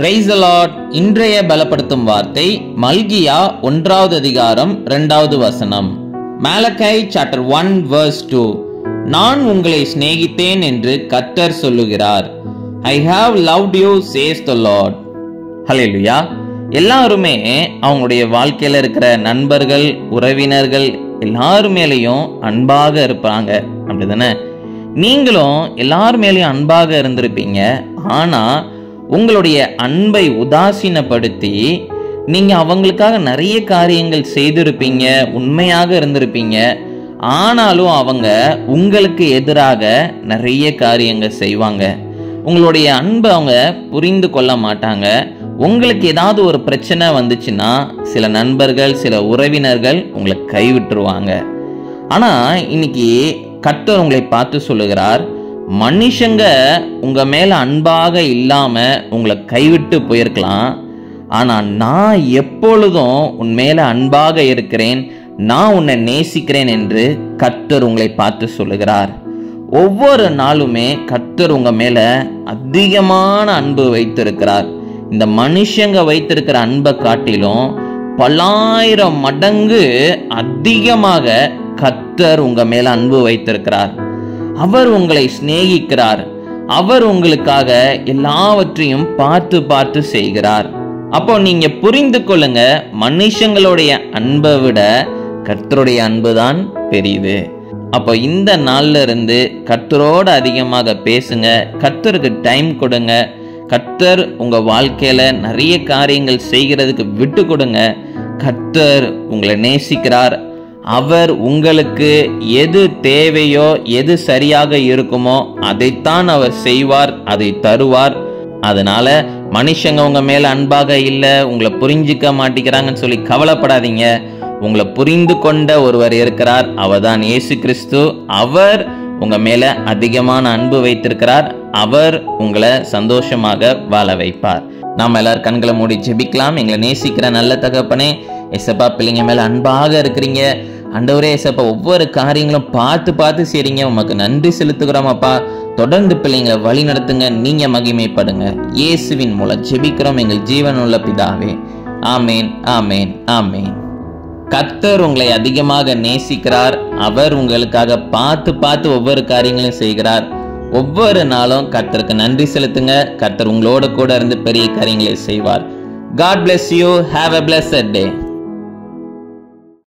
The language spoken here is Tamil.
Praise the Lord. இன்றைய பலப்படுத்தும் வார்த்தை மல்கியா 1வது அதிகாரம் 2வது வசனம். மலக்கை சாப்டர் 1 verse 2. நான் உங்களை சிநேகித்தேன் என்று கர்த்தர் சொல்லுகிறார். I have loved you says the Lord. ஹல்லேலூயா. எல்லாருமே அவங்களுடைய வாழ்க்கையில இருக்கிற நண்பர்கள், உறவினர்கள் எல்லாரும் மேலேயும் அன்பாக இருப்பாங்க, அப்படிதானே? நீங்களும் எல்லார் மேலேயும் அன்பாக இருந்திருப்பீங்க. ஆனா உங்களுடைய அன்பை உதாசீனப்படுத்தி நீங்க அவங்களுக்காக நிறைய காரியங்கள் செய்திருப்பீங்க, உண்மையாக இருந்திருப்பீங்க. ஆனாலும் அவங்க உங்களுக்கு எதிராக நிறைய காரியங்கள் செய்வாங்க. உங்களுடைய அன்பை அவங்க புரிந்து கொள்ள மாட்டாங்க. உங்களுக்கு ஏதாவது ஒரு பிரச்சனை வந்துச்சுன்னா சில நண்பர்கள், சில உறவினர்கள் உங்களை கைவிட்டுருவாங்க. ஆனா இன்னைக்கு கர்த்தர் உங்களை பார்த்து சொல்லுகிறார், மனுஷங்க உங்க மேல அன்பாக இல்லாம உங்களை கைவிட்டு போயிருக்கலாம், ஆனா நான் எப்பொழுதும் உன் மேல அன்பாக இருக்கிறேன், நான் உன்னை நேசிக்கிறேன் என்று கர்த்தர் உங்களை பார்த்து சொல்லுகிறார். ஒவ்வொரு நாளுமே கர்த்தர் உங்க மேல அதிகமான அன்பு வைத்திருக்கிறார். இந்த மனுஷங்க வைத்திருக்கிற அன்பை காட்டிலும் பல்லாயிரம் மடங்கு அதிகமாக கர்த்தர் உங்க மேல அன்பு வைத்திருக்கிறார். அவர் உங்களை சிநேகிக்கிறார். அவர் உங்களுக்காக எல்லாவற்றையும் பார்த்து பார்த்து செய்கிறார். அப்போ நீங்க புரிந்து கொள்ளுங்க, மனுஷங்களுடைய அன்பை விட கர்த்தருடைய அன்பு தான் பெரியது. அப்போ இந்த நாள்ல இருந்து கர்த்தரோடு அதிகமாக பேசுங்க, கர்த்தருக்கு டைம் கொடுங்க. கர்த்தர் உங்க வாழ்க்கையில நிறைய காரியங்கள் செய்கிறதுக்கு விட்டு கொடுங்க. கர்த்தர் உங்களை நேசிக்கிறார். அவர் உங்களுக்கு எது தேவையோ, எது சரியாக இருக்குமோ அதைத்தான் அவர் செய்வார், அதை தருவார். அதனால மனுஷங்க உங்க மேல அன்பாக இல்லை, உங்களை புரிஞ்சிக்க மாட்டேங்கிறாங்கன்னு சொல்லி கவலைப்படாதீங்க. உங்களை புரிந்து கொண்ட ஒருவர் இருக்கிறார், அவர்தான் இயேசு கிறிஸ்து. அவர் உங்க மேல அதிகமான அன்பு வைத்திருக்கிறார். அவர் உங்களை சந்தோஷமாக வாழ வைப்பார். நாம் எல்லாரும் கண்களை மூடி ஜெபிக்கலாம். எங்களை நேசிக்கிற நல்ல தகப்பனே, ஏசப்பா, பிள்ளைங்க மேல அன்பாக இருக்கிறீங்க. ஆண்டவரே ஏசப்பா, ஒவ்வொரு காரியங்களும் பார்த்து பார்த்து செய்றீங்க. உமக்கு நன்றி செலுத்துகிறோம் அப்பா. தொடர்ந்து பிள்ளைங்களை வழி நடத்துங்க, நீங்க மகிமைப்படுங்க. இயேசுவின் மூலம் ஜெபிக்கிறோம் எங்கள் ஜீவனுள்ள பிதாவே. ஆமேன், ஆமேன், ஆமேன். கர்த்தர் உங்களை அதிகமாக நேசிக்கிறார். அவர் உங்களுக்காக பார்த்து பார்த்து ஒவ்வொரு காரியங்களையும் செய்கிறார். ஒவ்வொரு நாளும் கர்த்தருக்கு நன்றி செலுத்துங்க. கர்த்தர் உங்களோட கூட இருந்து பெரிய காரியங்களை செய்வார். God bless you. Have a blessed day.